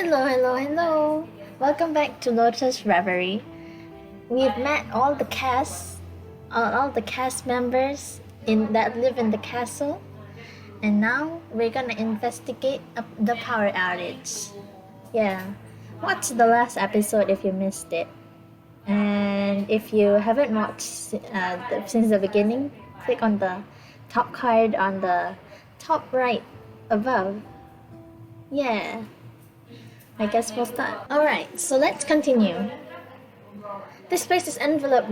Hello. Welcome back to Lotus Reverie. We've met all the cast members that live in the castle, and now we're gonna investigate the power outage. Yeah, watch the last episode if you missed it, and if you haven't watched since the beginning, click on the top card on the top right above. Yeah. I guess we'll start. Alright, so let's continue. This place is enveloped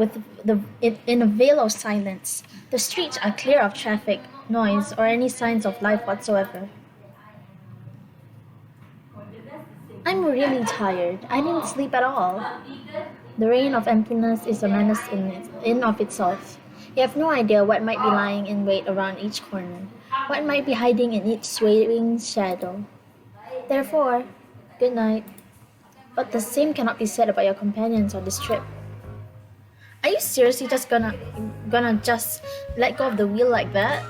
in a veil of silence. The streets are clear of traffic, noise, or any signs of life whatsoever. I'm really tired. I didn't sleep at all. The reign of emptiness is a menace in of itself. You have no idea what might be lying in wait around each corner, what might be hiding in each swaying shadow. Therefore, good night. But the same cannot be said about your companions on this trip. Are you seriously just gonna just let go of the wheel like that?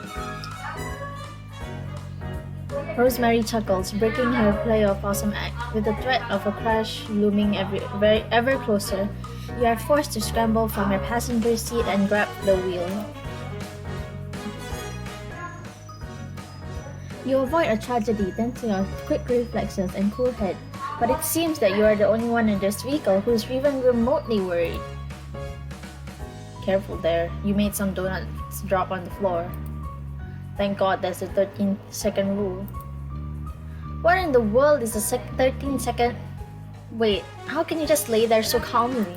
Rosemary chuckles, breaking her play of awesome act. With the threat of a crash looming ever closer, you are forced to scramble from your passenger seat and grab the wheel. You avoid a tragedy thanks to your quick reflexes and cool head, but it seems that you are the only one in this vehicle who's even remotely worried. Careful there, you made some donuts drop on the floor. Thank God there's a 13-second rule. What in the world is a 13-second? Wait, how can you just lay there so calmly?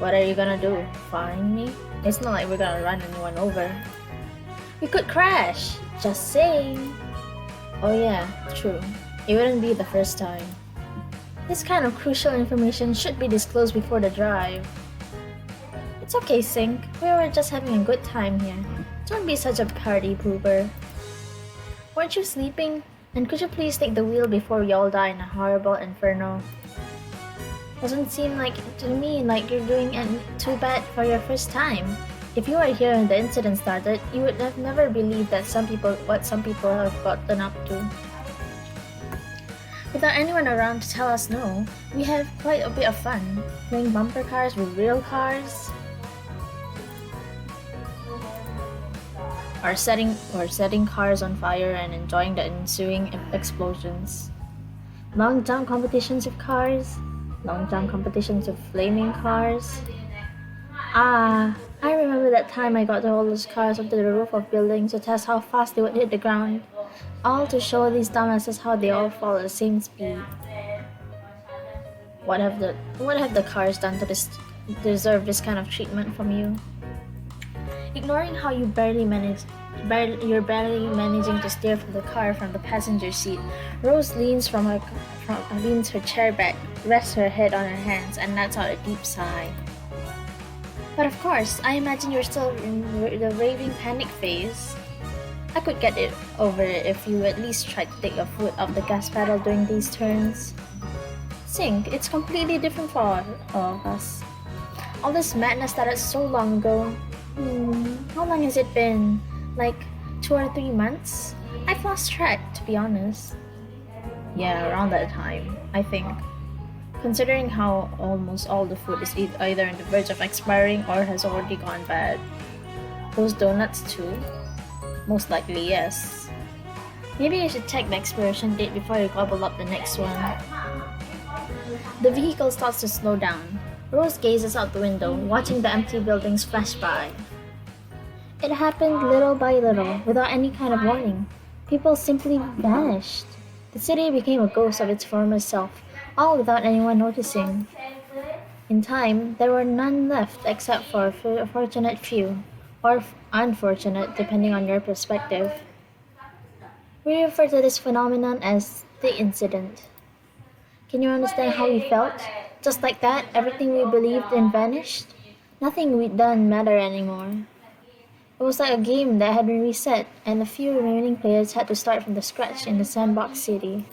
What are you gonna do? Fine me? It's not like we're gonna run anyone over. We could crash! Just saying. Oh yeah, true. It wouldn't be the first time. This kind of crucial information should be disclosed before the drive. It's okay, Cinque. We were just having a good time here. Don't be such a party pooper. Weren't you sleeping? And could you please take the wheel before we all die in a horrible inferno? Doesn't seem to me like you're doing too bad for your first time. If you were here when the incident started, you would have never believed that some people have gotten up to. Without anyone around to tell us no, we have quite a bit of fun, playing bumper cars with real cars, or setting cars on fire and enjoying the ensuing explosions. Long jump competitions with cars, long jump competitions with flaming cars. I remember that time I got to hold those cars onto the roof of buildings to test how fast they would hit the ground, all to show these dumbasses how they all fall at the same speed. What have the cars done to deserve this kind of treatment from you? Ignoring how you're barely managing to steer the car from the passenger seat, Rose leans her chair back, rests her head on her hands, and lets out a deep sigh. But of course, I imagine you're still in the raving panic phase. I could get over it if you at least tried to take your foot off the gas pedal during these turns. Cinque, it's completely different for all of us. All this madness started so long ago. How long has it been? Like 2 or 3 months? I've lost track, to be honest. Yeah, around that time, I think. Considering how almost all the food is either on the verge of expiring or has already gone bad. Those donuts too? Most likely, yes. Maybe I should check the expiration date before you gobble up the next one. The vehicle starts to slow down. Rose gazes out the window, watching the empty buildings flash by. It happened little by little, without any kind of warning. People simply vanished. The city became a ghost of its former self, all without anyone noticing. In time, there were none left except for a fortunate few, or unfortunate depending on your perspective. We refer to this phenomenon as the incident. Can you understand how we felt? Just like that, everything we believed in vanished? Nothing we'd done mattered anymore. It was like a game that had been reset, and the few remaining players had to start from the scratch in the sandbox city.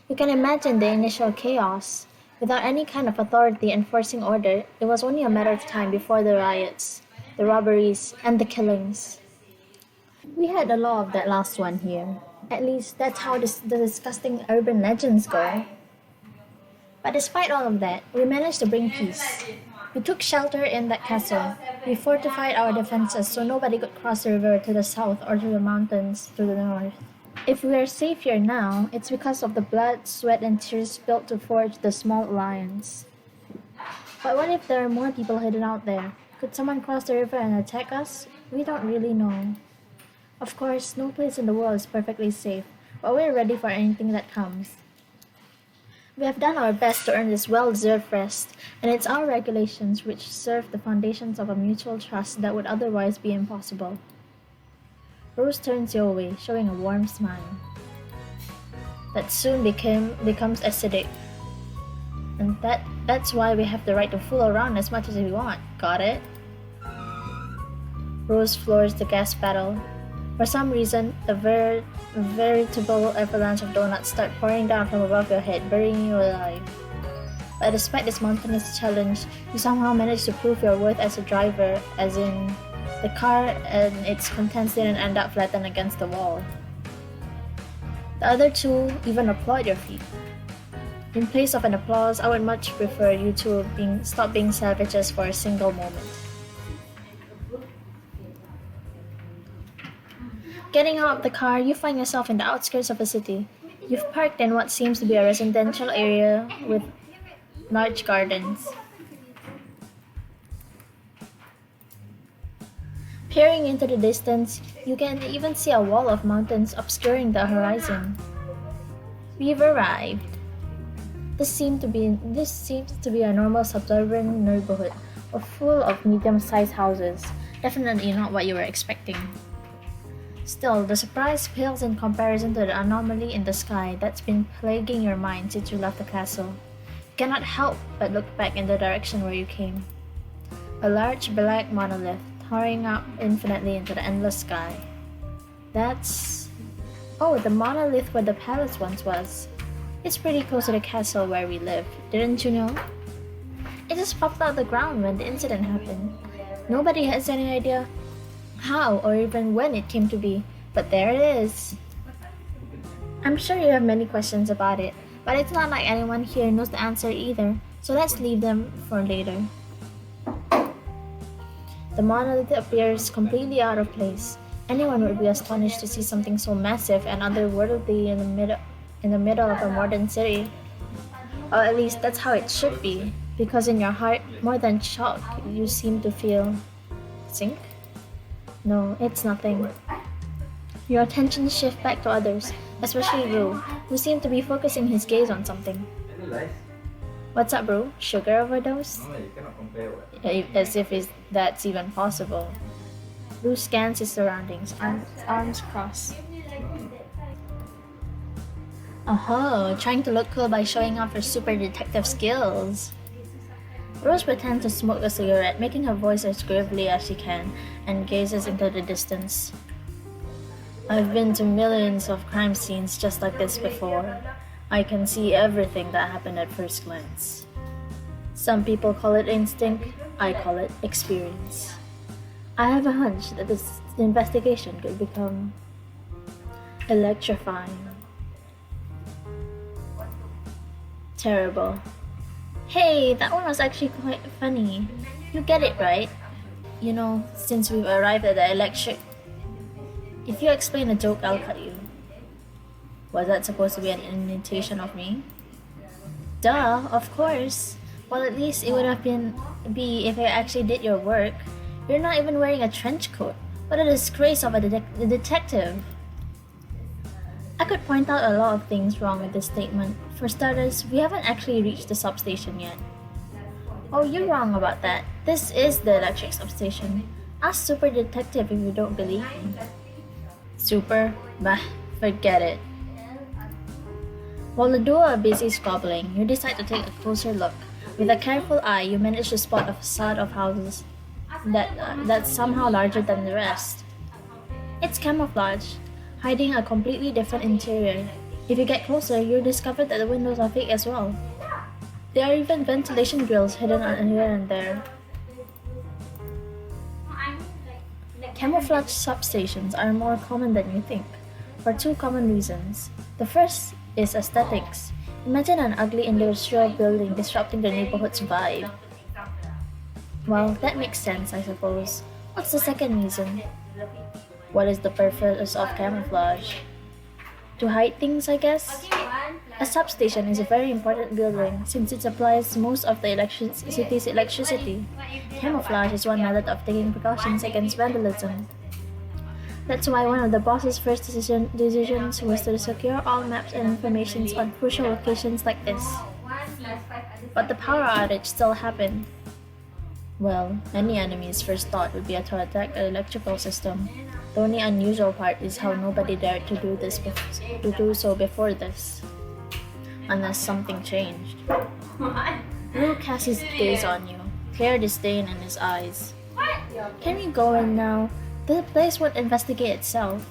You can imagine the initial chaos. Without any kind of authority enforcing order, it was only a matter of time before the riots, the robberies, and the killings. We had a lot of that last one here. At least that's how the disgusting urban legends go. But despite all of that, we managed to bring peace. We took shelter in that castle. We fortified our defenses so nobody could cross the river to the south or to the mountains to the north. If we are safe here now, it's because of the blood, sweat, and tears spilled to forge the small alliance. But what if there are more people hidden out there? Could someone cross the river and attack us? We don't really know. Of course, no place in the world is perfectly safe, but we're ready for anything that comes. We have done our best to earn this well-deserved rest, and it's our regulations which serve the foundations of a mutual trust that would otherwise be impossible. Rose turns your way, showing a warm smile. That soon becomes acidic. And that's why we have the right to fool around as much as we want. Got it? Rose floors the gas pedal. For some reason, a veritable avalanche of donuts start pouring down from above your head, burying you alive. But despite this mountainous challenge, you somehow manage to prove your worth as a driver, as in, the car and its contents didn't end up flattened against the wall. The other two even applaud your feat. In place of an applause, I would much prefer you two stop being savages for a single moment. Getting out of the car, you find yourself in the outskirts of a city. You've parked in what seems to be a residential area with large gardens. Peering into the distance, you can even see a wall of mountains obscuring the horizon. We've arrived. This seems to be a normal suburban neighborhood, full of medium-sized houses. Definitely not what you were expecting. Still, the surprise pales in comparison to the anomaly in the sky that's been plaguing your mind since you left the castle. You cannot help but look back in the direction where you came. A large black monolith, towering up infinitely into the endless sky. That's... Oh, the monolith where the palace once was. It's pretty close to the castle where we live, didn't you know? It just popped out of the ground when the incident happened. Nobody has any idea how or even when it came to be, but there it is. I'm sure you have many questions about it, but it's not like anyone here knows the answer either, so let's leave them for later. The monolith appears completely out of place. Anyone would be astonished to see something so massive and otherworldly in the middle of a modern city. Or at least that's how it should be, because in your heart, more than shock, you seem to feel... Cinque? No, it's nothing. Your attention shifts back to others, especially RUE, who seemed to be focusing his gaze on something. What's up, bro? Sugar overdose? As if that's even possible. RUE scans his surroundings, arms crossed. Oh, trying to look cool by showing off her super detective skills. Rose pretends to smoke a cigarette, making her voice as gravely as she can, and gazes into the distance. I've been to millions of crime scenes just like this before. I can see everything that happened at first glance. Some people call it instinct, I call it experience. I have a hunch that this investigation could become electrifying. Terrible. Hey, that one was actually quite funny. You get it, right? You know, since we've arrived at the electric... If you explain a joke, I'll cut you. Was that supposed to be an imitation of me? Duh, of course. Well, at least it would have be if I actually did your work. You're not even wearing a trench coat. What a disgrace of a detective. I could point out a lot of things wrong with this statement. For starters, we haven't actually reached the substation yet. Oh, you're wrong about that. This is the electric substation. Ask Super Detective if you don't believe me. Super? Bah, forget it. While the duo are busy squabbling, you decide to take a closer look. With a careful eye, you manage to spot a facade of houses that's somehow larger than the rest. It's camouflage, hiding a completely different interior. If you get closer, you'll discover that the windows are fake as well. There are even ventilation grills hidden here and there. Camouflage substations are more common than you think. for two common reasons. The first is aesthetics. Imagine an ugly industrial building disrupting the neighborhood's vibe. Well, that makes sense, I suppose. What's the second reason? What is the purpose of camouflage? To hide things, I guess? A substation is a very important building since it supplies most of the city's electricity. Camouflage is one method of taking precautions against vandalism. That's why one of the boss's first decisions was to secure all maps and information on crucial locations like this. But the power outage still happened. Well, any enemy's first thought would be to attack the electrical system. The only unusual part is how nobody dared to do so before this. Unless something changed. RUE casts his gaze on you, clear disdain in his eyes. Can we go in now? The place won't investigate itself.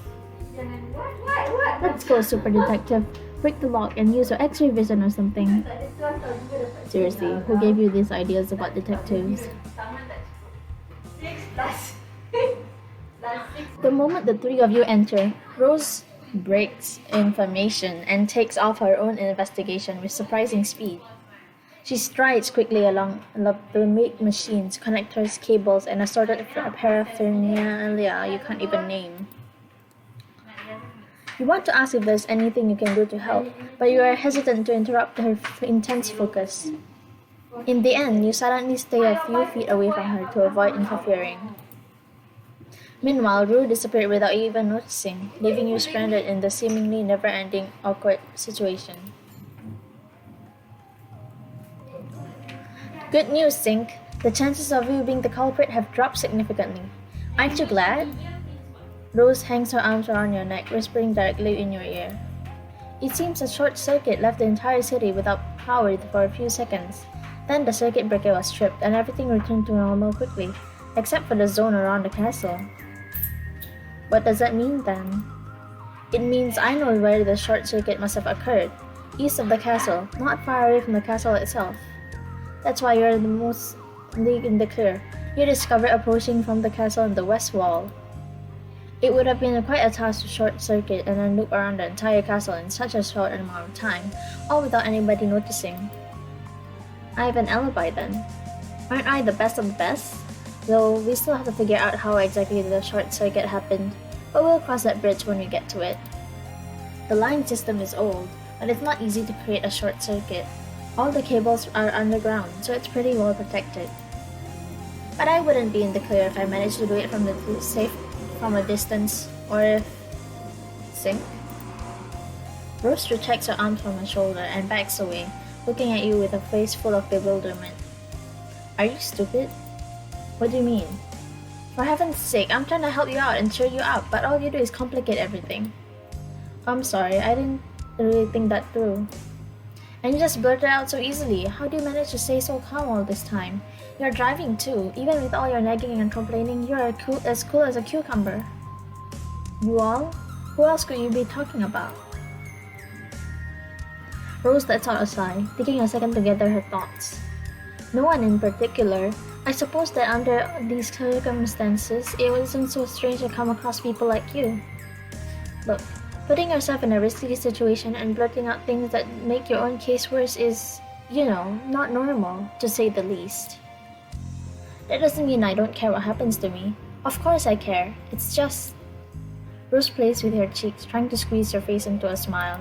Let's go, super detective. Break the lock and use your X-ray vision or something. Seriously, who gave you these ideas about detectives? The moment the three of you enter, Rose breaks information and takes off her own investigation with surprising speed. She strides quickly along the machines, connectors, cables, and assorted paraphernalia you can't even name. You want to ask if there's anything you can do to help, but you are hesitant to interrupt her intense focus. In the end, you silently stay a few feet away from her to avoid interfering. Meanwhile, RUE disappeared without you even noticing, leaving you stranded in the seemingly never-ending awkward situation. Good news, Cinque. The chances of you being the culprit have dropped significantly. Aren't you glad? Rose hangs her arms around your neck, whispering directly in your ear. It seems a short circuit left the entire city without power for a few seconds. Then the circuit breaker was stripped and everything returned to normal quickly, except for the zone around the castle. What does that mean then? It means I know where the short circuit must have occurred, east of the castle, not far away from the castle itself. That's why you're the most in the clear. You discovered approaching from the castle in the west wall. It would have been quite a task to short circuit and then loop around the entire castle in such a short amount of time, all without anybody noticing. I have an alibi then. Aren't I the best of the best? Though we still have to figure out how exactly the short circuit happened, but we'll cross that bridge when we get to it. The line system is old, but it's not easy to create a short circuit. All the cables are underground, so it's pretty well protected. But I wouldn't be in the clear if I managed to do it from a distance, or if... Cinque? Rose retracts her arms from her shoulder and backs away, looking at you with a face full of bewilderment. Are you stupid? What do you mean? For heaven's sake, I'm trying to help you out and cheer you up, but all you do is complicate everything. I'm sorry, I didn't really think that through. And you just blurted out so easily. How do you manage to stay so calm all this time? You're driving too. Even with all your nagging and complaining, you're as cool as a cucumber. You all? Who else could you be talking about? Rose lets out a sigh, taking a second to gather her thoughts. No one in particular. I suppose that under these circumstances, it wasn't so strange to come across people like you. Look, putting yourself in a risky situation and blurting out things that make your own case worse is, not normal, to say the least. That doesn't mean I don't care what happens to me. Of course I care. It's just... Rose plays with her cheeks, trying to squeeze your face into a smile.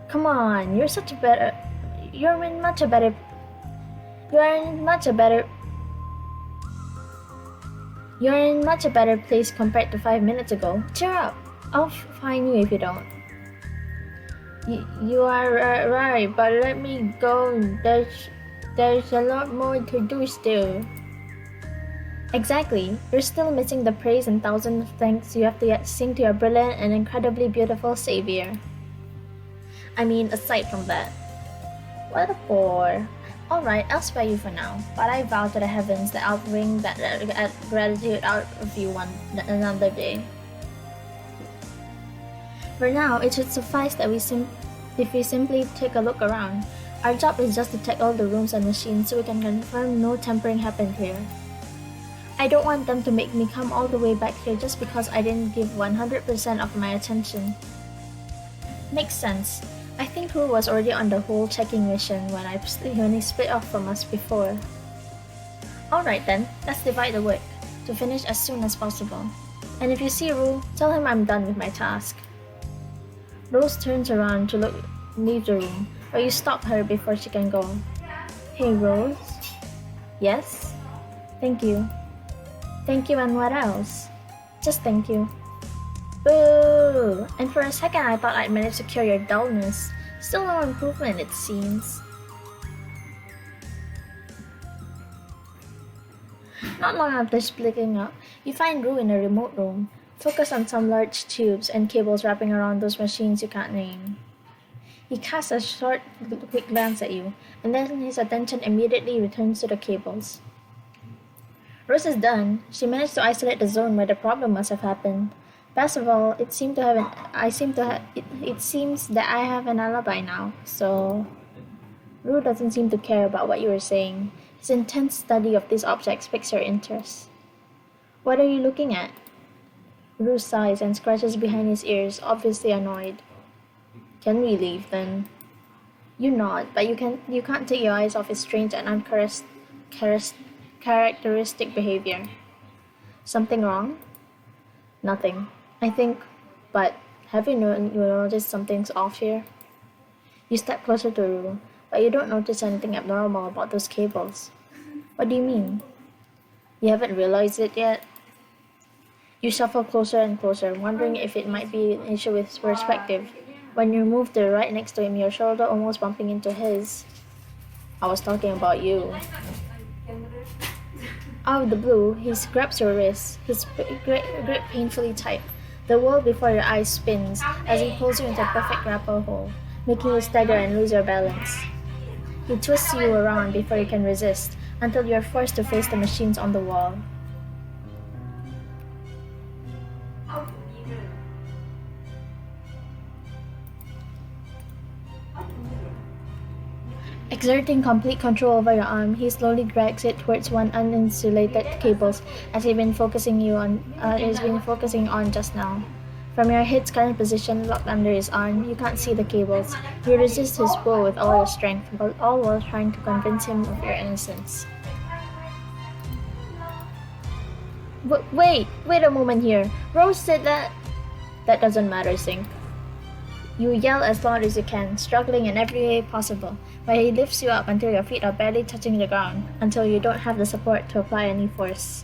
Come on, you're in much a better place compared to 5 minutes ago. Cheer up. I'll fine you if you don't. You are right, but let me go. There's a lot more to do still. Exactly. You're still missing the praise and thousands of thanks you have to sing to your brilliant and incredibly beautiful savior. I mean, aside from that. What a bore. Alright, I'll spare you for now, but I vow to the heavens that I'll bring that gratitude out of you another day. For now, it should suffice that if we simply take a look around. Our job is just to check all the rooms and machines so we can confirm no tampering happened here. I don't want them to make me come all the way back here just because I didn't give 100% of my attention. Makes sense. I think RUE was already on the whole checking mission when he split off from us before. Alright then, let's divide the work, to finish as soon as possible. And if you see RUE, tell him I'm done with my task. Rose turns around to leave the room, but you stop her before she can go. Hey Rose? Yes? Thank you. Thank you and what else? Just thank you. Boo! And for a second I thought I'd managed to cure your dullness. Still no improvement, it seems. Not long after splitting up, you find RUE in a remote room, focused on some large tubes and cables wrapping around those machines you can't name. He casts a short, quick glance at you, and then his attention immediately returns to the cables. Rose is done. She managed to isolate the zone where the problem must have happened. Best of all, it seems that I have an alibi now, so RUE doesn't seem to care about what you were saying. His intense study of these objects piques your interest. What are you looking at? RUE sighs and scratches behind his ears, obviously annoyed. Can we leave then? You nod, but you can't take your eyes off his strange and uncharacteristic behavior. Something wrong? Nothing. I think, but have you noticed something's off here? You step closer to RUE, but you don't notice anything abnormal about those cables. What do you mean? You haven't realized it yet? You shuffle closer and closer, wondering if it might be an issue with perspective. When you move to right next to him, your shoulder almost bumping into his. I was talking about you. Out of the blue, he grabs your wrist, his grip painfully tight. The world before your eyes spins as he pulls you into a perfect grapple hold, making you stagger and lose your balance. He twists you around before you can resist, until you are forced to face the machines on the wall. Exerting complete control over your arm, he slowly drags it towards one uninsulated cables as he's been focusing on just now. From your head's current position locked under his arm, you can't see the cables. You resist his pull with all your strength, all while trying to convince him of your innocence. Wait a moment here. Rose said that... That doesn't matter, Cinque. You yell as loud as you can, struggling in every way possible, but he lifts you up until your feet are barely touching the ground, until you don't have the support to apply any force.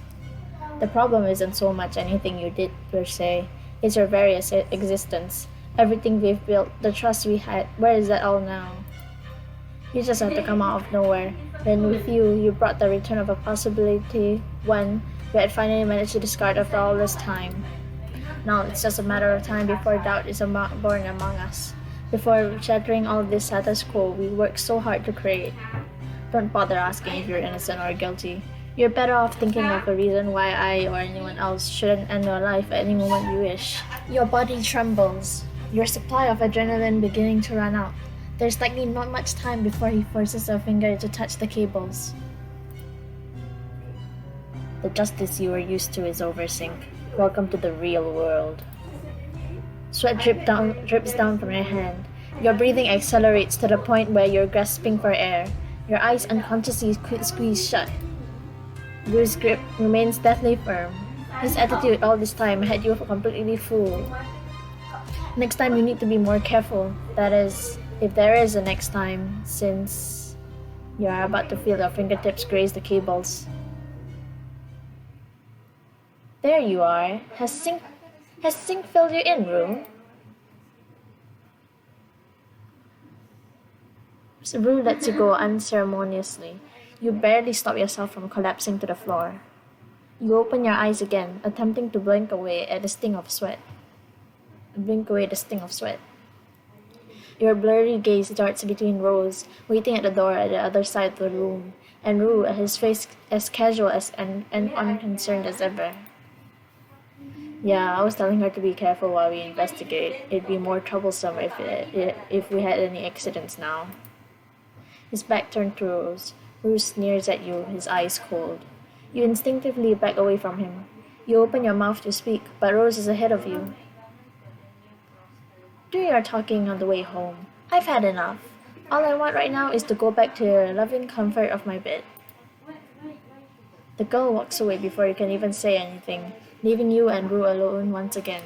The problem isn't so much anything you did per se, it's your very existence. Everything we've built, the trust we had, where is that all now? You just have to come out of nowhere. Then with you brought the return of a possibility, one we had finally managed to discard after all this time. Now it's just a matter of time before doubt is born among us. Before shattering all this status quo we worked so hard to create. Don't bother asking if you're innocent or guilty. You're better off thinking of a reason why I or anyone else shouldn't end your life at any moment you wish. Your body trembles, your supply of adrenaline beginning to run out. There's likely not much time before he forces a finger to touch the cables. The justice you were used to is over, Cinque. Welcome to the real world. Sweat drips down from your hand. Your breathing accelerates to the point where you're grasping for air. Your eyes unconsciously squeeze shut. Rue's grip remains deathly firm. His attitude all this time had you completely fooled. Next time you need to be more careful. That is, if there is a next time, since you are about to feel your fingertips graze the cables. There you are. Has Cinque filled you in, RUE? RUE lets you go unceremoniously. You barely stop yourself from collapsing to the floor. You open your eyes again, attempting to blink away the sting of sweat. Your blurry gaze darts between Rose, waiting at the door at the other side of the room, and RUE, his face as casual and unconcerned as ever. Yeah, I was telling her to be careful while we investigate. It'd be more troublesome if we had any accidents now. His back turned to Rose. RUE sneers at you, his eyes cold. You instinctively back away from him. You open your mouth to speak, but Rose is ahead of you. We are talking on the way home. I've had enough. All I want right now is to go back to the loving comfort of my bed. The girl walks away before you can even say anything, leaving you and Rue alone once again.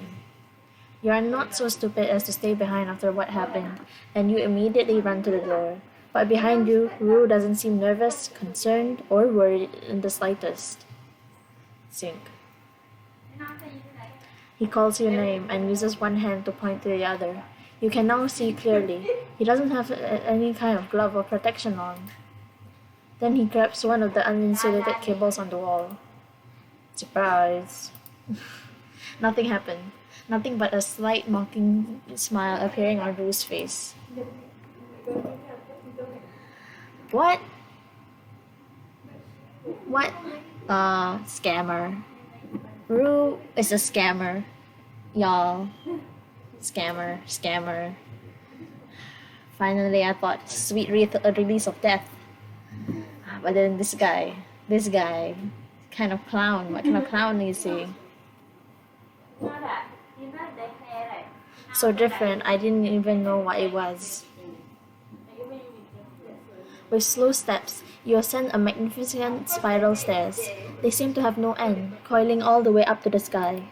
You are not so stupid as to stay behind after what happened, and you immediately run to the door. But behind you, Rue doesn't seem nervous, concerned, or worried in the slightest. Cinque. He calls your name and uses one hand to point to the other. You can now see clearly. He doesn't have any kind of glove or protection on. Then he grabs one of the uninsulated cables on the wall. Surprise. Nothing happened. Nothing but a slight mocking smile appearing on Rue's face. What? What? Scammer. Rue is a scammer. Y'all. Scammer. Finally, I thought, sweet release of death. But then this guy, kind of clown. What kind of clown is he? So different, I didn't even know what it was. With slow steps, you ascend a magnificent spiral stairs. They seem to have no end, coiling all the way up to the sky.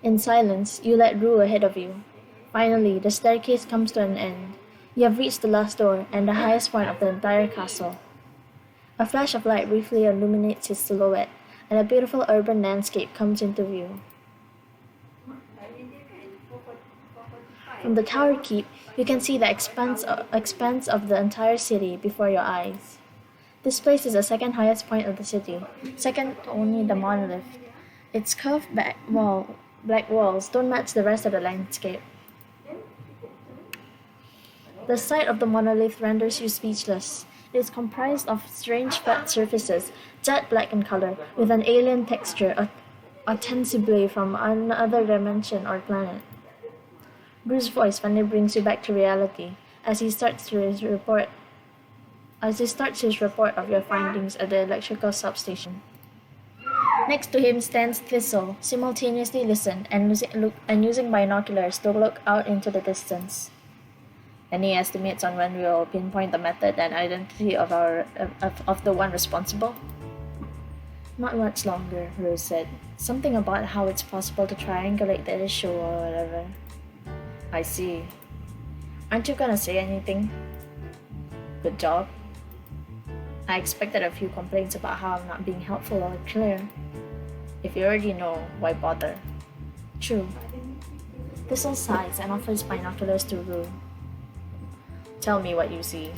In silence, you let Rue ahead of you. Finally, the staircase comes to an end. You have reached the last door and the highest point of the entire castle. A flash of light briefly illuminates his silhouette, and a beautiful urban landscape comes into view. From the tower keep, you can see the expanse of the entire city before your eyes. This place is the second highest point of the city, second only the monolith. Its curved black walls don't match the rest of the landscape. The sight of the monolith renders you speechless. It is comprised of strange flat surfaces, jet black in color, with an alien texture, ostensibly from another dimension or planet. Rue's voice finally brings you back to reality as he starts his report of your findings at the electrical substation. Next to him stands Thistle, simultaneously listen and using binoculars to look out into the distance. Any estimates on when we will pinpoint the method and identity of the one responsible? Not much longer, Rose said. Something about how it's possible to triangulate the issue or whatever. I see. Aren't you gonna say anything? Good job. I expected a few complaints about how I'm not being helpful or clear. If you already know, why bother? True. Thistle sighs and offers binoculars to Rue. Tell me what you see.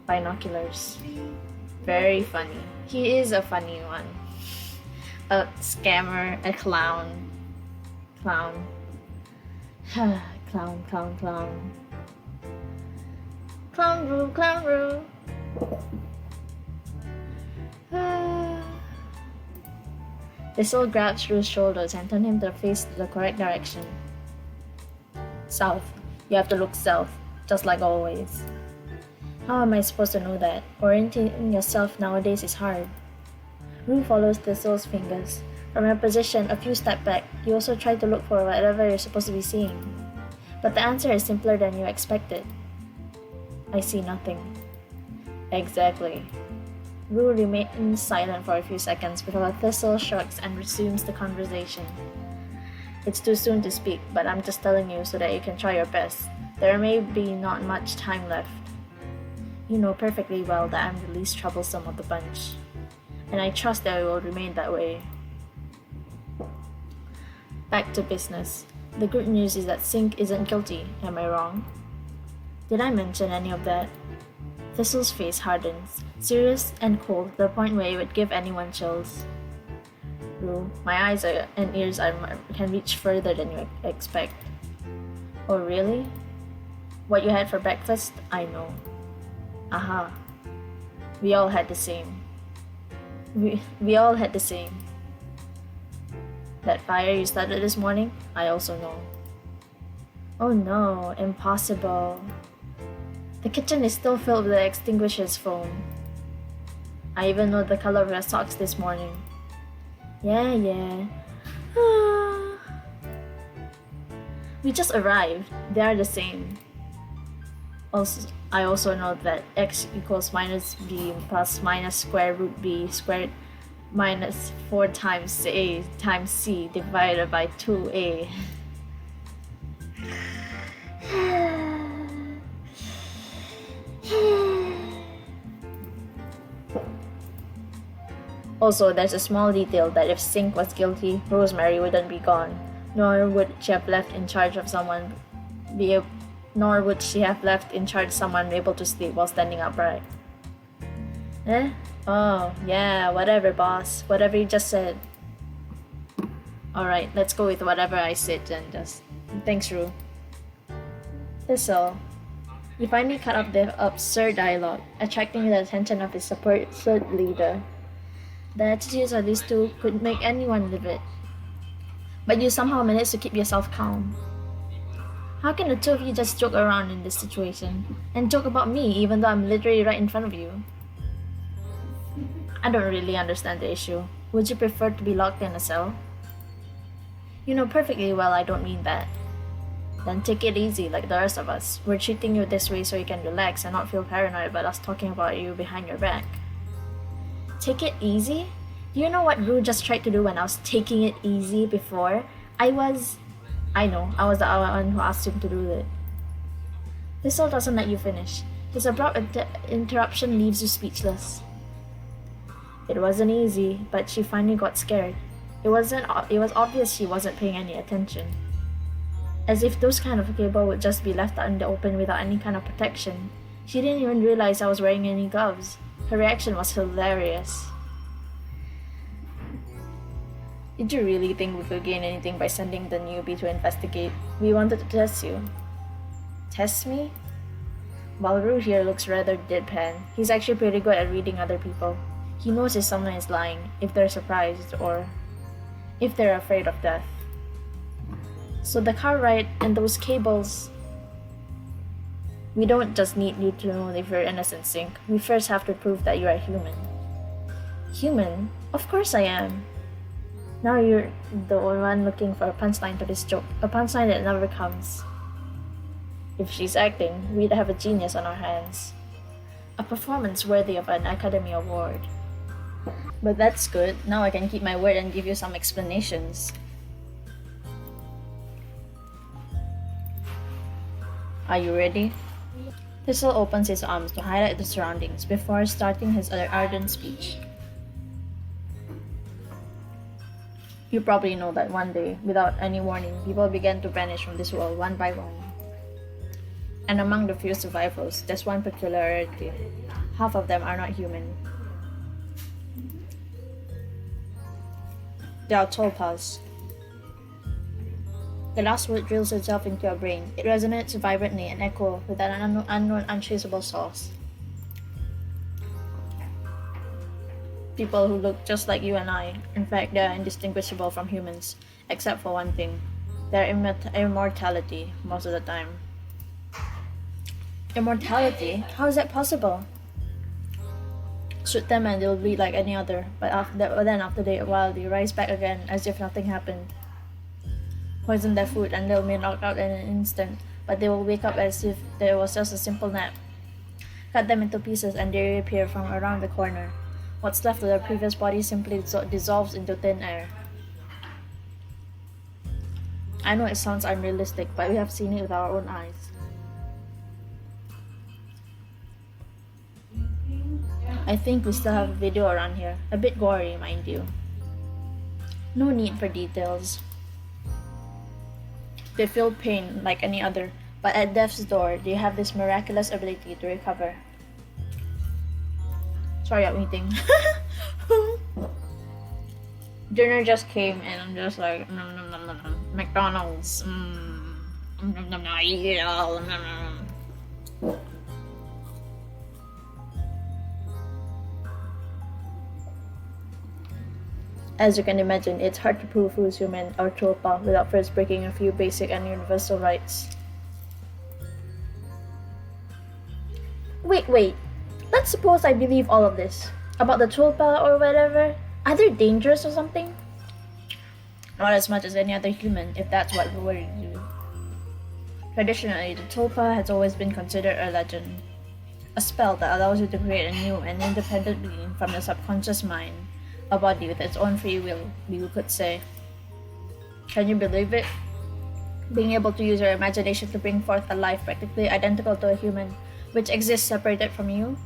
Binoculars. Very funny. He is a funny one. A scammer, a clown. Clown. Clown. Clown Rue. Thistle grabs Rue's shoulders and turns him to face the correct direction. South. You have to look south, just like always. How am I supposed to know that? Orienting yourself nowadays is hard. Rue follows Thistle's fingers. From your position a few steps back, you also try to look for whatever you're supposed to be seeing. But the answer is simpler than you expected. I see nothing. Exactly. Rue remains silent for a few seconds before Thistle shrugs and resumes the conversation. It's too soon to speak, but I'm just telling you so that you can try your best. There may be not much time left. You know perfectly well that I'm the least troublesome of the bunch, and I trust that it will remain that way. Back to business. The good news is that Cinque isn't guilty, am I wrong? Did I mention any of that? Thistle's face hardens, serious and cold to the point where it would give anyone chills. Rue, my eyes and ears can reach further than you expect. Oh really? What you had for breakfast, I know. Aha. We all had the same. We all had the same. That fire you started this morning, I also know. Oh no, impossible. The kitchen is still filled with the extinguisher's foam. I even know the color of her socks this morning. Yeah. We just arrived. They are the same. I also know that x equals minus b plus minus square root b squared minus 4 times a times c divided by 2a. Also, there's a small detail that if Cinque was guilty, Rosemary wouldn't be gone, nor would she have left in charge someone able to sleep while standing upright. Oh, yeah, whatever, boss. Whatever you just said. Alright, let's go with whatever I said then. Just thanks, RUE. Thistle. You finally cut off the absurd dialogue, attracting the attention of his supposed leader. The attitudes of these two could make anyone livid. But you somehow managed to keep yourself calm. How can the two of you just joke around in this situation? And joke about me even though I'm literally right in front of you? I don't really understand the issue. Would you prefer to be locked in a cell? You know perfectly well I don't mean that. Then take it easy like the rest of us. We're treating you this way so you can relax and not feel paranoid about us talking about you behind your back. Take it easy? Do you know what RUE just tried to do when I was taking it easy before? I was the one who asked him to do it. Thistle doesn't let you finish. His abrupt interruption leaves you speechless. It wasn't easy, but she finally got scared. It was obvious she wasn't paying any attention. As if those kind of cable would just be left out in the open without any kind of protection. She didn't even realize I was wearing any gloves. Her reaction was hilarious. Did you really think we could gain anything by sending the newbie to investigate? We wanted to test you. Test me? While RUE here looks rather deadpan, he's actually pretty good at reading other people. He knows if someone is lying, if they're surprised, or if they're afraid of death. So the car ride and those cables... We don't just need you to know if you're innocent, Cinque. We first have to prove that you are human. Human? Of course I am. Now you're the one looking for a punchline to this joke. A punchline that never comes. If she's acting, we'd have a genius on our hands. A performance worthy of an Academy Award. But that's good. Now I can keep my word and give you some explanations. Are you ready? Thistle opens his arms to highlight the surroundings before starting his ardent speech. You probably know that one day, without any warning, people began to vanish from this world one by one. And among the few survivors, there's one peculiarity. Half of them are not human. They are tulpas. The last word drills itself into your brain. It resonates vibrantly and echo with an unknown, untraceable source. People who look just like you and I. In fact, they are indistinguishable from humans, except for one thing. Their immortality, most of the time. Immortality? How is that possible? Shoot them and they'll be like any other, but then after a while they rise back again as if nothing happened. Poison their food and they'll be knocked out in an instant, but they will wake up as if there was just a simple nap. Cut them into pieces and they reappear from around the corner. What's left of their previous body simply dissolves into thin air. I know it sounds unrealistic, but we have seen it with our own eyes. I think we still have a video around here, a bit gory, mind you. No need for details. They feel pain like any other, but at death's door, they have this miraculous ability to recover. Sorry, I'm eating. Dinner just came and I'm just like, nom, nom, nom, nom, nom. McDonald's. Nom, nom, nom, yeah, nom, nom, nom. As you can imagine, it's hard to prove who's human or tulpa without first breaking a few basic and universal rights. Wait. Let's suppose I believe all of this. About the tulpa or whatever? Are they dangerous or something? Not as much as any other human, if that's what worries you. Traditionally, the tulpa has always been considered a legend. A spell that allows you to create a new and independent being from the subconscious mind. A body with its own free will, you could say. Can you believe it? Being able to use your imagination to bring forth a life practically identical to a human, which exists separated from you?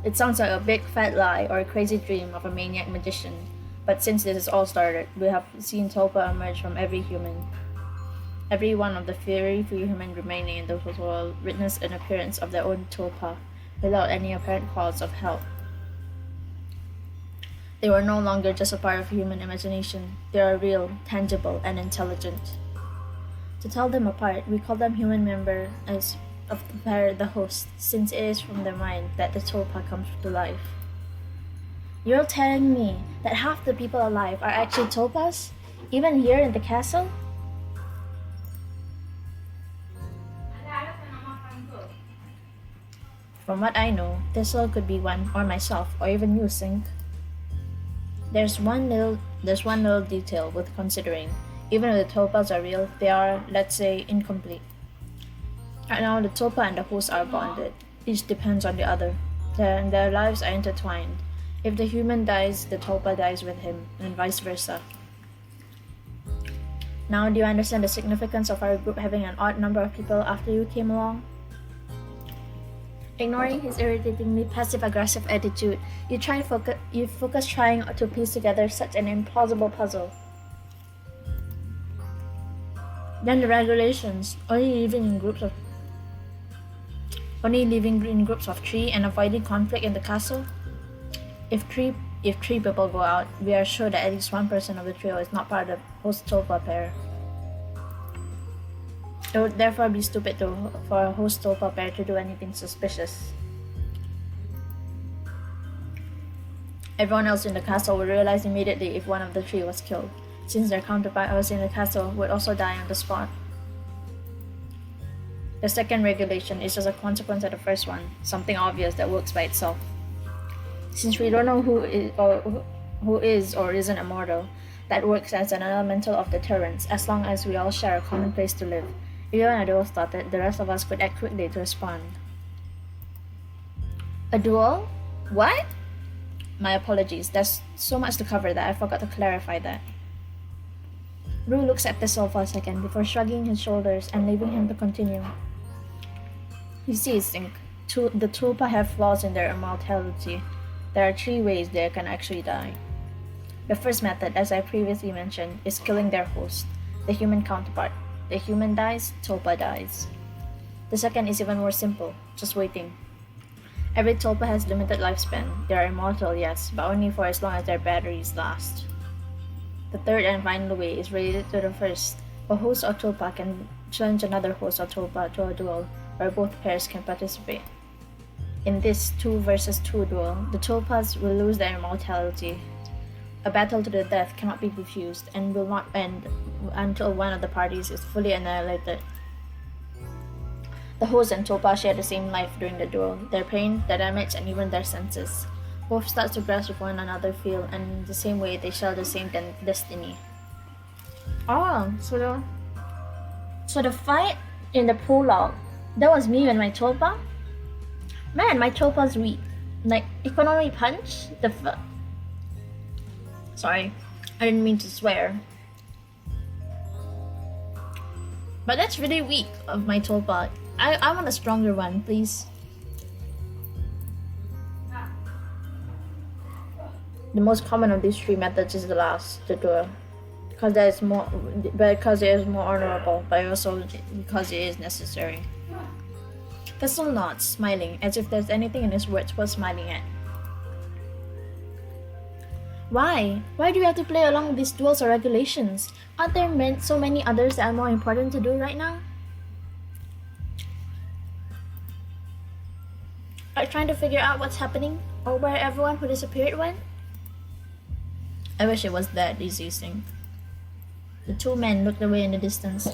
It sounds like a big fat lie or a crazy dream of a maniac magician, but since this has all started, we have seen tulpa emerge from every human. Every one of the very few human remaining in the world witnessed an appearance of their own tulpa, without any apparent cause of help. They were no longer just a part of human imagination. They are real, tangible, and intelligent. To tell them apart, we call them human member as of the pair, the host, since it is from their mind that the tulpa comes to life. You're telling me that half the people alive are actually tulpas, even here in the castle? From what I know, Thistle could be one, or myself, or even you, Cinque. There's one little detail worth considering. Even if the tulpas are real, they are, let's say, incomplete. Right now, the tulpa and the host are bonded. Each depends on the other. Their lives are intertwined. If the human dies, the tulpa dies with him, and vice versa. Now, do you understand the significance of our group having an odd number of people after you came along? Ignoring his irritatingly passive-aggressive attitude, you focus trying to piece together such an implausible puzzle. Then the regulations, only living in groups of 3 and avoiding conflict in the castle. If three people go out, we are sure that at least one person of the trio is not part of the host tulpa pair. It would therefore be stupid for a host tulpa pair to do anything suspicious. Everyone else in the castle would realize immediately if one of the 3 was killed, since their counterparts in the castle would also die on the spot. The second regulation is just a consequence of the first one, something obvious that works by itself. Since we don't know who is or isn't immortal, that works as an elemental of deterrence as long as we all share a common place to live. Even a duel started, the rest of us could act quickly to respond. A duel? What? My apologies, there's so much to cover that I forgot to clarify that. RUE looks at Thistle for a second before shrugging his shoulders and leaving him to continue. You see, Cinque, the tulpa have flaws in their immortality. There are 3 ways they can actually die. The first method, as I previously mentioned, is killing their host, the human counterpart. The human dies, tulpa dies. The second is even more simple, just waiting. Every tulpa has limited lifespan. They are immortal, yes, but only for as long as their batteries last. The third and final way is related to the first. A host or tulpa can challenge another host or tulpa to a duel where both pairs can participate. In this 2 versus 2 duel, the tulpas will lose their immortality. A battle to the death cannot be refused and will not end until one of the parties is fully annihilated. The host and tulpa share the same life during the duel. Their pain, their damage, and even their senses. Both start to grasp with one another feel, and in the same way they share the same destiny. Oh, so the fight in the prologue, that was me and my tulpa? Man, my tulpa's weak. Like, economy punch? Sorry, I didn't mean to swear. But that's really weak of my tulpa. I want a stronger one, please. The most common of these 3 methods is the last, the duel. Because it is more honorable, but also because it is necessary. Thistle nods, smiling, as if there's anything in his words worth smiling at. Why? Why do you have to play along with these duels or regulations? Aren't there so many others that are more important to do right now? Are you trying to figure out what's happening? Or where everyone who disappeared went? I wish it was that easy, Cinque. The 2 men looked away in the distance.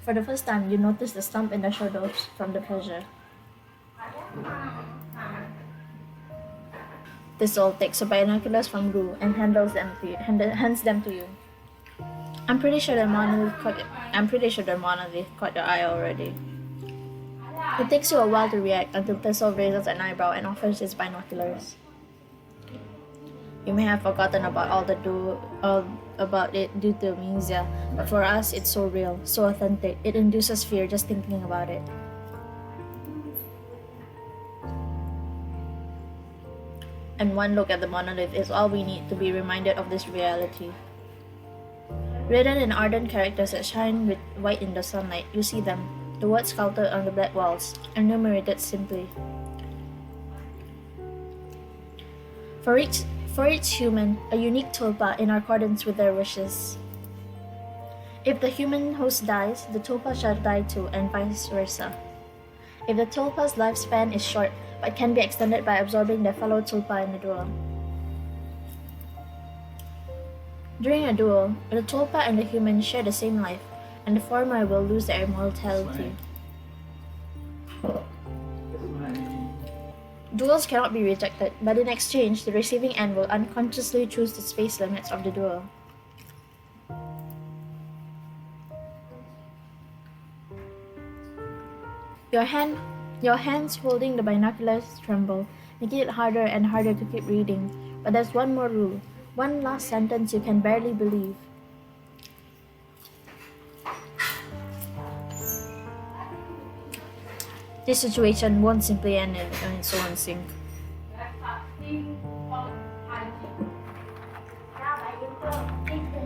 For the first time, you noticed the stump in their shoulders from the pressure. Thistle takes the binoculars from RUE and hands them to you. I'm pretty sure the monolith caught your eye already. It takes you a while to react until Thistle raises an eyebrow and offers his binoculars. You may have forgotten about about it due to amnesia, but for us it's so real, so authentic, it induces fear just thinking about it. And one look at the monolith is all we need to be reminded of this reality. Written in ardent characters that shine with white in the sunlight, you see them, the words sculpted on the black walls, enumerated simply. For each human, a unique tulpa in accordance with their wishes. If the human host dies, the tulpa shall die too, and vice versa. If the tulpa's lifespan is short, but can be extended by absorbing their fellow tulpa in a duel. During a duel, the tulpa and the human share the same life, and the former will lose their immortality. Duels cannot be rejected, but in exchange, the receiving end will unconsciously choose the space limits of the duel. Your hands holding the binoculars tremble, making it harder and harder to keep reading. But there's one more rule, one last sentence you can barely believe. This situation won't simply end in its own Cinque.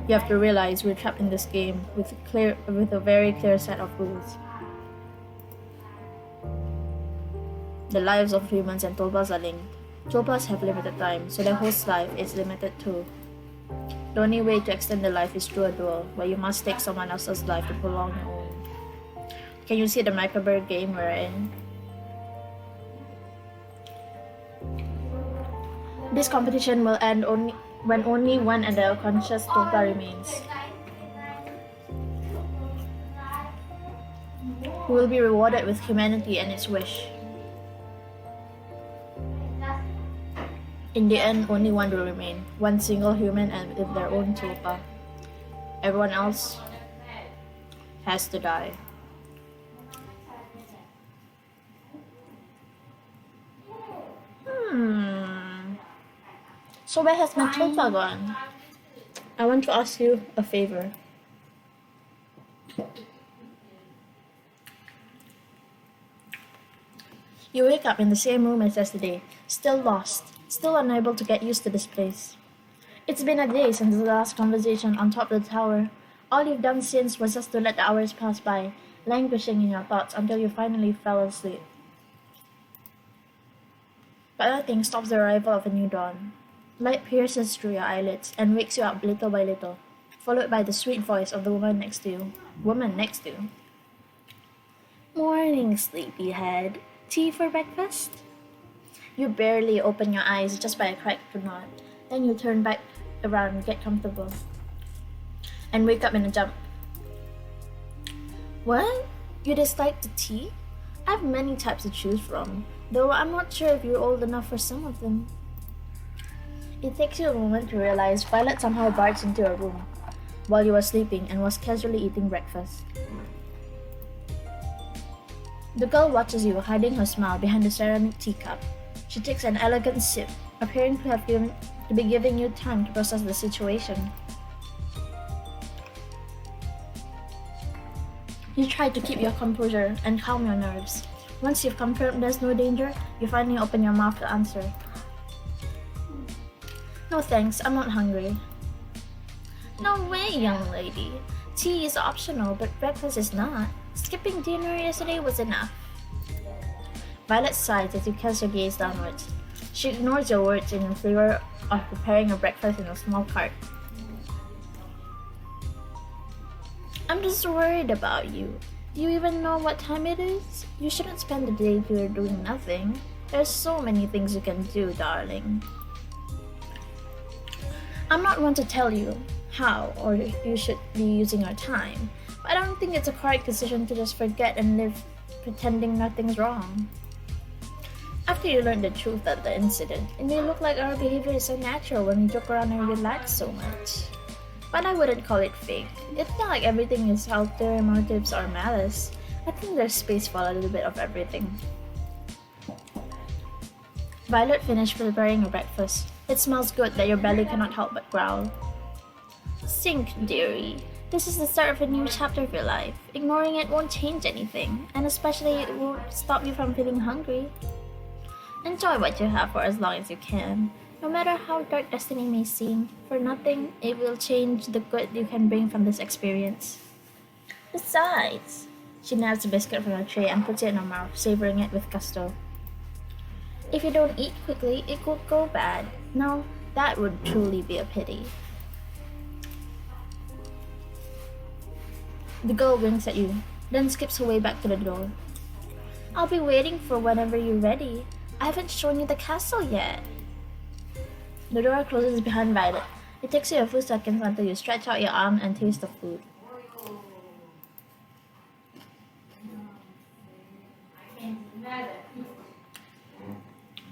You have to realize we're trapped in this game with a very clear set of rules. The lives of humans and tulpas are linked. Tulpas have limited time, so their host's life is limited too. The only way to extend the life is through a duel, where you must take someone else's life to prolong your own. Can you see the microbird game we're in? This competition will end when only one and the unconscious tulpa remains. Who will be rewarded with humanity and its wish. In the end, only one will remain, one single human and with their own tulpa. Everyone else has to die. So where has my tulpa gone? I want to ask you a favor. You wake up in the same room as yesterday, still lost, still unable to get used to this place. It's been a day since the last conversation on top of the tower. All you've done since was just to let the hours pass by, languishing in your thoughts until you finally fell asleep. But nothing stops the arrival of a new dawn. Light pierces through your eyelids and wakes you up little by little, followed by the sweet voice of the woman next to you. Morning, sleepyhead. Tea for breakfast? You barely open your eyes just by a cracked nod. Then you turn back around, get comfortable, and wake up in a jump. What? You dislike the tea? I have many types to choose from, though I'm not sure if you're old enough for some of them. It takes you a moment to realize Violet somehow barged into your room while you were sleeping and was casually eating breakfast. The girl watches you, hiding her smile behind the ceramic teacup. She takes an elegant sip, appearing to be giving you time to process the situation. You try to keep your composure and calm your nerves. Once you've confirmed there's no danger, you finally open your mouth to answer. No thanks, I'm not hungry. No way, young lady. Tea is optional, but breakfast is not. Skipping dinner yesterday was enough. Violet sighs as you cast your gaze downwards. She ignores your words in favor of preparing a breakfast in a small cart. I'm just worried about you. Do you even know what time it is? You shouldn't spend the day here doing nothing. There's so many things you can do, darling. I'm not one to tell you how or you should be using your time, but I don't think it's a correct decision to just forget and live pretending nothing's wrong. After you learn the truth of the incident, it may look like our behavior is so natural when we joke around and relax so much. But I wouldn't call it fake. It's not like everything is ulterior motives or malice. I think there's space for a little bit of everything. Violet finished preparing your breakfast. It smells good that your belly cannot help but growl. Cinque, dearie. This is the start of a new chapter of your life. Ignoring it won't change anything, and especially it won't stop you from feeling hungry. Enjoy what you have for as long as you can. No matter how dark destiny may seem, for nothing, it will change the good you can bring from this experience. Besides, she nabs a biscuit from her tray and puts it in her mouth, savoring it with gusto. If you don't eat quickly, it could go bad. Now, that would truly be a pity. The girl winks at you, then skips away back to the door. I'll be waiting for whenever you're ready. I haven't shown you the castle yet. The door closes behind Violet. It takes you a few seconds until you stretch out your arm and taste the food.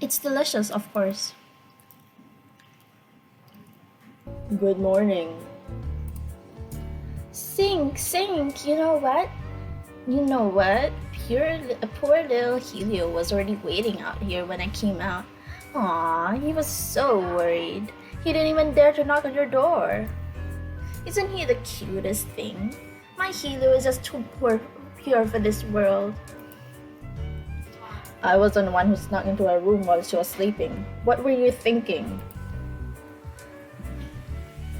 It's delicious, of course. Good morning. Cinque, you know what? Poor little Helio was already waiting out here when I came out. Aw, he was so worried. He didn't even dare to knock on your door. Isn't he the cutest thing? My Helio is just too pure for this world. I wasn't the one who snuck into her room while she was sleeping. What were you thinking?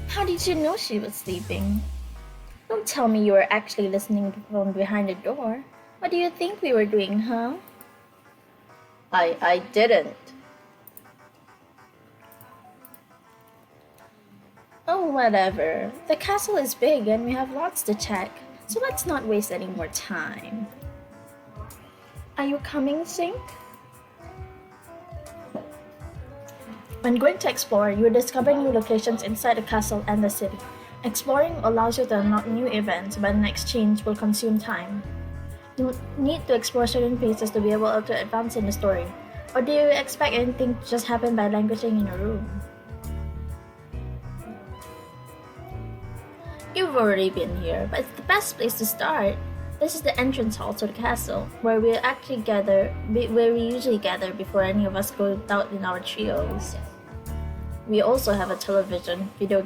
How did you know she was sleeping? Don't tell me you were actually listening from behind the door. What do you think we were doing, huh? I didn't. Oh, whatever. The castle is big and we have lots to check, so let's not waste any more time. Are you coming, Cinque? When going to explore, you discover new locations inside the castle and the city. Exploring allows you to unlock new events, but an exchange will consume time. You need to explore certain places to be able to advance in the story. Or do you expect anything to just happen by languishing in a room? You've already been here, but it's the best place to start. This is the entrance hall to the castle, where we usually gather before any of us go out in our trios. We also have television, video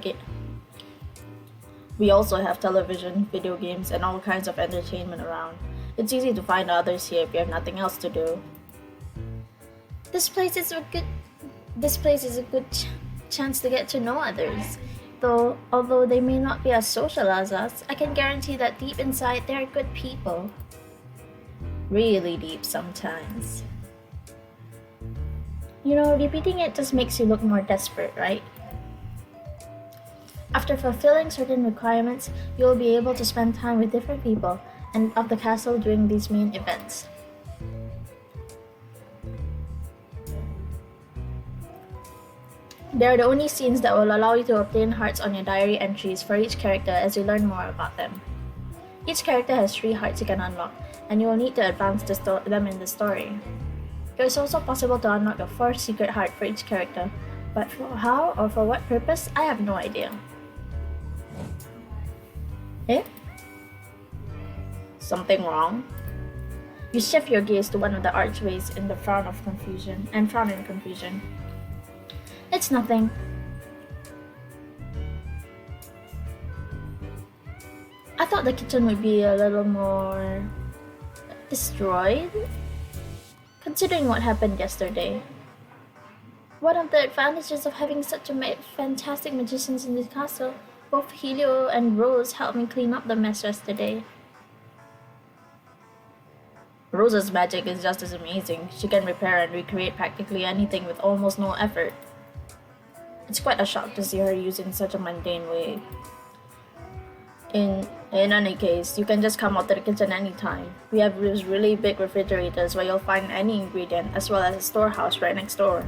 games, and all kinds of entertainment around. It's easy to find others here if you have nothing else to do. This place is a good chance to get to know others. Although they may not be as social as us, I can guarantee that deep inside they are good people. Really deep sometimes. You know, repeating it just makes you look more desperate, right? After fulfilling certain requirements, you will be able to spend time with different people and of the castle during these main events. They are the only scenes that will allow you to obtain hearts on your diary entries for each character as you learn more about them. Each character has 3 hearts you can unlock, and you will need to advance them in the story. It is also possible to unlock a 4th secret heart for each character, but for how or for what purpose, I have no idea. Eh? Something wrong? You shift your gaze to one of the archways in the frown in confusion. It's nothing. I thought the kitchen would be a little more destroyed, considering what happened yesterday. One of the advantages of having such fantastic magicians in this castle, both Helio and Rose helped me clean up the mess yesterday. Rose's magic is just as amazing. She can repair and recreate practically anything with almost no effort. It's quite a shock to see her used in such a mundane way. In any case, you can just come out to the kitchen anytime. We have these really big refrigerators where you'll find any ingredient, as well as a storehouse right next door.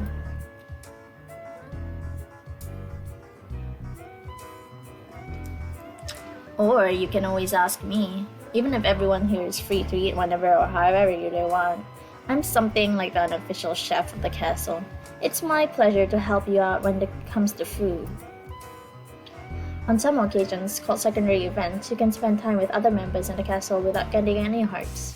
Or you can always ask me. Even if everyone here is free to eat whenever or however they want, I'm something like the unofficial chef of the castle. It's my pleasure to help you out when it comes to food. On some occasions, called secondary events, you can spend time with other members in the castle without getting any hearts.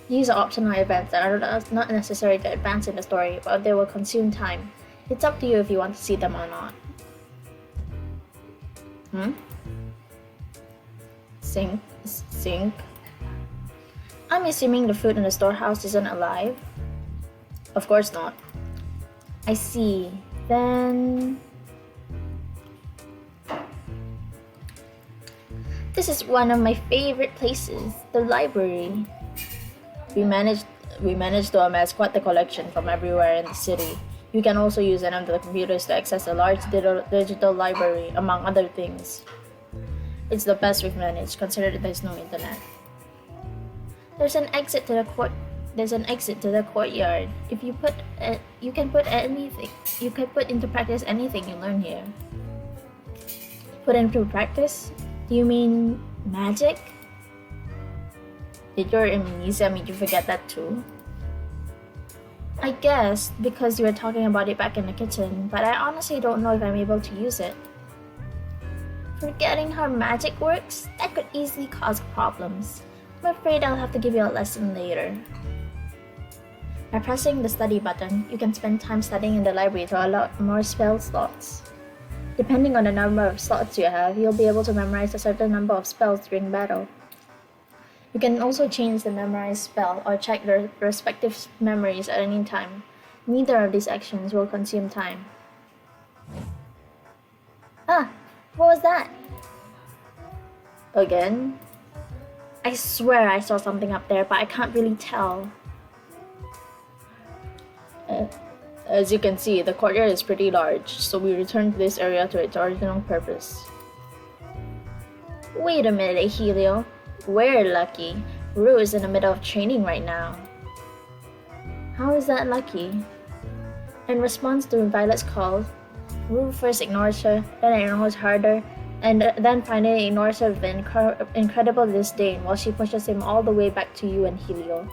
These are optional events that are not necessary to advance in the story, but they will consume time. It's up to you if you want to see them or not. Cinque? I'm assuming the food in the storehouse isn't alive? Of course not. I see. Then... this is one of my favorite places, the library. We managed to amass quite the collection from everywhere in the city. You can also use any of the computers to access a large digital library, among other things. It's the best we've managed, considering there's no internet. There's an exit to the courtyard. If you can put into practice anything you learn here. Put into practice? Do you mean magic? Did your amnesia make you forget that too? I guess, because you were talking about it back in the kitchen, but I honestly don't know if I'm able to use it. Forgetting how magic works? That could easily cause problems. I'm afraid I'll have to give you a lesson later. By pressing the study button, you can spend time studying in the library to unlock more spell slots. Depending on the number of slots you have, you'll be able to memorize a certain number of spells during battle. You can also change the memorized spell or check their respective memories at any time. Neither of these actions will consume time. Ah! What was that? Again? I swear I saw something up there, but I can't really tell. As you can see, the courtyard is pretty large, so we returned this area to its original purpose. Wait a minute, Helio. We're lucky. RUE is in the middle of training right now. How is that lucky? In response to Violet's call, RUE first ignores her, then ignores harder, and then finally ignores her with incredible disdain while she pushes him all the way back to you and Helio.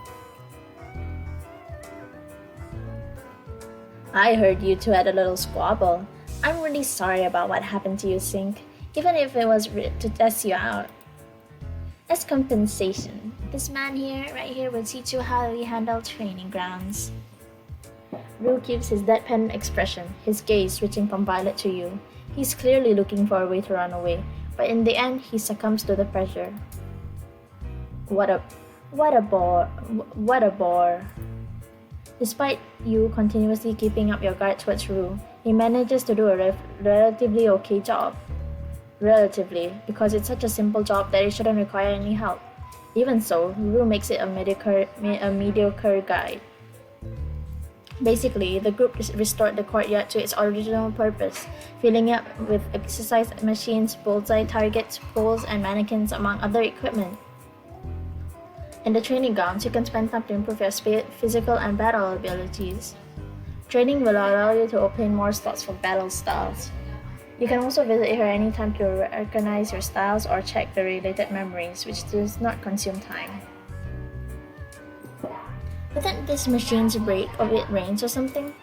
I heard you two had a little squabble. I'm really sorry about what happened to you, Cinque, even if it was to test you out. As compensation, this man right here will teach you how we handle training grounds. RUE keeps his deadpan expression, his gaze switching from Violet to you. He's clearly looking for a way to run away, but in the end, he succumbs to the pressure. What a bore. Despite you continuously keeping up your guard towards RUE, he manages to do a relatively okay job. Relatively, because it's such a simple job that it shouldn't require any help. Even so, RUE makes it a mediocre guide. Basically, the group restored the courtyard to its original purpose, filling it with exercise machines, bullseye targets, poles, and mannequins, among other equipment. In the training grounds, you can spend time to improve your physical and battle abilities. Training will allow you to obtain more slots for battle styles. You can also visit here anytime to recognize your styles or check the related memories, which does not consume time. Wouldn't these machines break if it rains or something?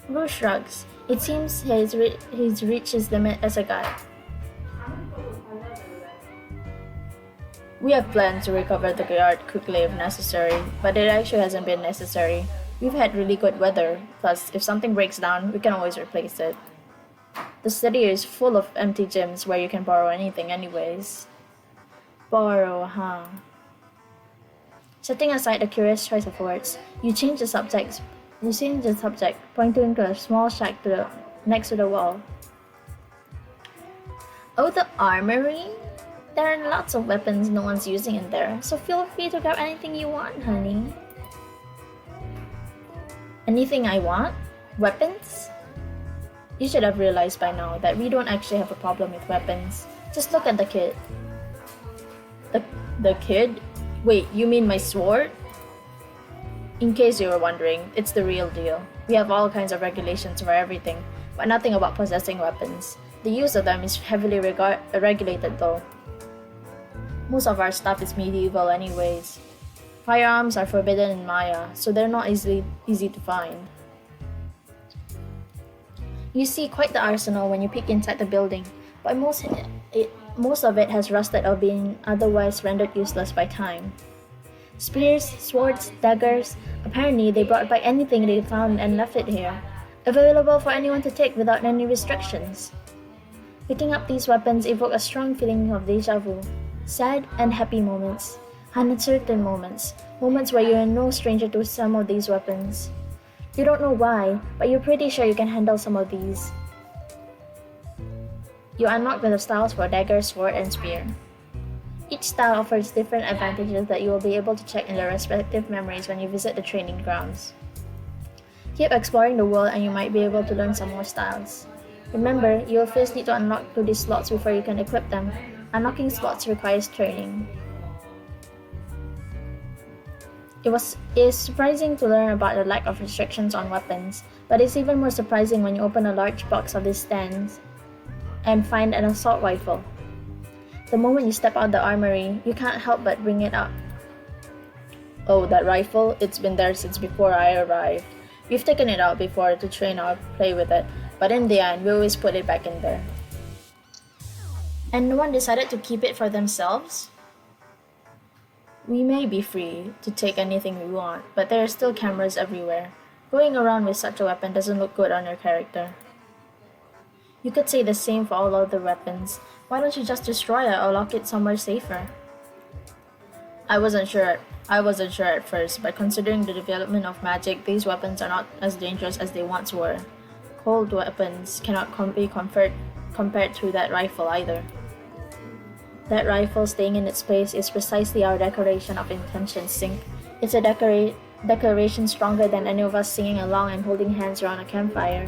RUE shrugs. It seems he's reached his limit as a guide. We have planned to recover the yard quickly if necessary, but it actually hasn't been necessary. We've had really good weather, plus if something breaks down, we can always replace it. The city is full of empty gyms where you can borrow anything anyways. Borrow, huh? Setting aside the curious choice of words, you change the subject, pointing to a small shack next to the wall. Oh, the armory? There are lots of weapons no one's using in there, so feel free to grab anything you want, honey. Anything I want? Weapons? You should have realized by now that we don't actually have a problem with weapons. Just look at the kid. The kid? Wait, you mean my sword? In case you were wondering, it's the real deal. We have all kinds of regulations for everything, but nothing about possessing weapons. The use of them is heavily regulated though. Most of our stuff is medieval anyways. Firearms are forbidden in Maya, so they're not easy to find. You see quite the arsenal when you peek inside the building, but most of it has rusted or been otherwise rendered useless by time. Spears, swords, daggers, apparently they brought back anything they found and left it here, available for anyone to take without any restrictions. Picking up these weapons evoke a strong feeling of deja vu, sad and happy moments, uncertain moments where you're no stranger to some of these weapons. You don't know why, but you're pretty sure you can handle some of these. You unlock the styles for dagger, sword, and spear. Each style offers different advantages that you will be able to check in their respective memories when you visit the training grounds. Keep exploring the world and you might be able to learn some more styles. Remember, you will first need to unlock 2D slots before you can equip them. Unlocking slots requires training. It is surprising to learn about the lack of restrictions on weapons, but it's even more surprising when you open a large box of these stands and find an assault rifle. The moment you step out the armory, you can't help but bring it up. Oh, that rifle? It's been there since before I arrived. We've taken it out before to train or play with it, but in the end, we always put it back in there. And no one decided to keep it for themselves? We may be free to take anything we want, but there are still cameras everywhere. Going around with such a weapon doesn't look good on your character. You could say the same for all other weapons. Why don't you just destroy it or lock it somewhere safer? I wasn't sure at first, but considering the development of magic, these weapons are not as dangerous as they once were. Cold weapons cannot be compared to that rifle either. That rifle staying in its place is precisely our declaration of intention, Cinque. It's a declaration stronger than any of us singing along and holding hands around a campfire.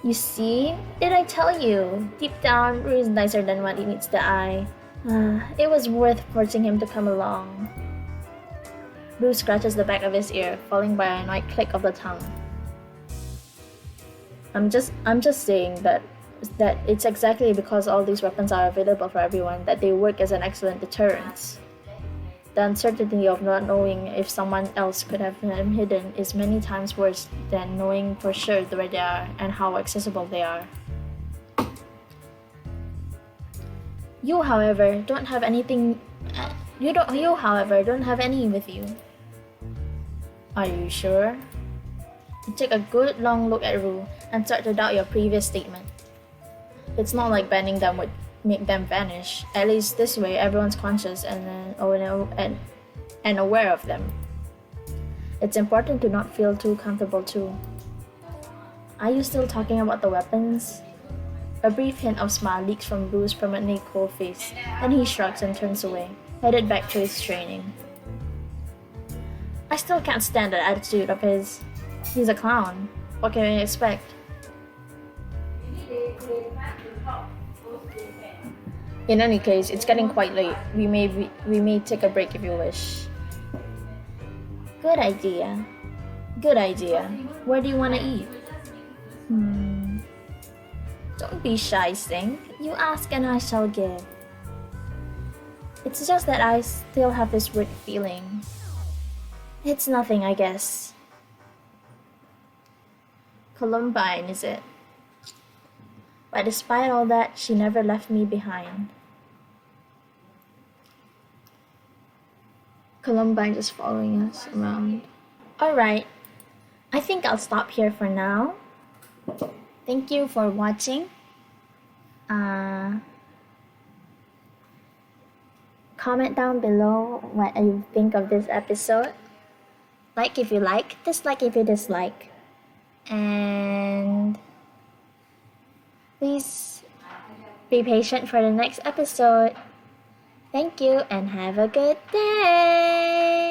You see? Did I tell you? Deep down, RUE is nicer than what it meets the eye. It was worth forcing him to come along. RUE scratches the back of his ear, followed by a annoyed click of the tongue. I'm just saying that it's exactly because all these weapons are available for everyone that they work as an excellent deterrent. The uncertainty of not knowing if someone else could have them hidden is many times worse than knowing for sure where they are and how accessible they are. You, however, don't have any with you. Are you sure? You take a good long look at RUE and start to doubt your previous statement. It's not like banning them would make them vanish. At least this way, everyone's conscious and aware of them. It's important to not feel too comfortable too. Are you still talking about the weapons? A brief hint of smile leaks from RUE's permanently cold face, then he shrugs and turns away, headed back to his training. I still can't stand that attitude of his. He's a clown. What can we expect? In any case, it's getting quite late. We may take a break if you wish. Good idea. Where do you want to eat? Don't be shy, Cinque. You ask and I shall give. It's just that I still have this weird feeling. It's nothing, I guess. Columbine, is it? But despite all that, she never left me behind. Columbine just following us around. Alright, I think I'll stop here for now. Thank you for watching. Comment down below what you think of this episode. Like if you like, dislike if you dislike. And please be patient for the next episode. Thank you and have a good day.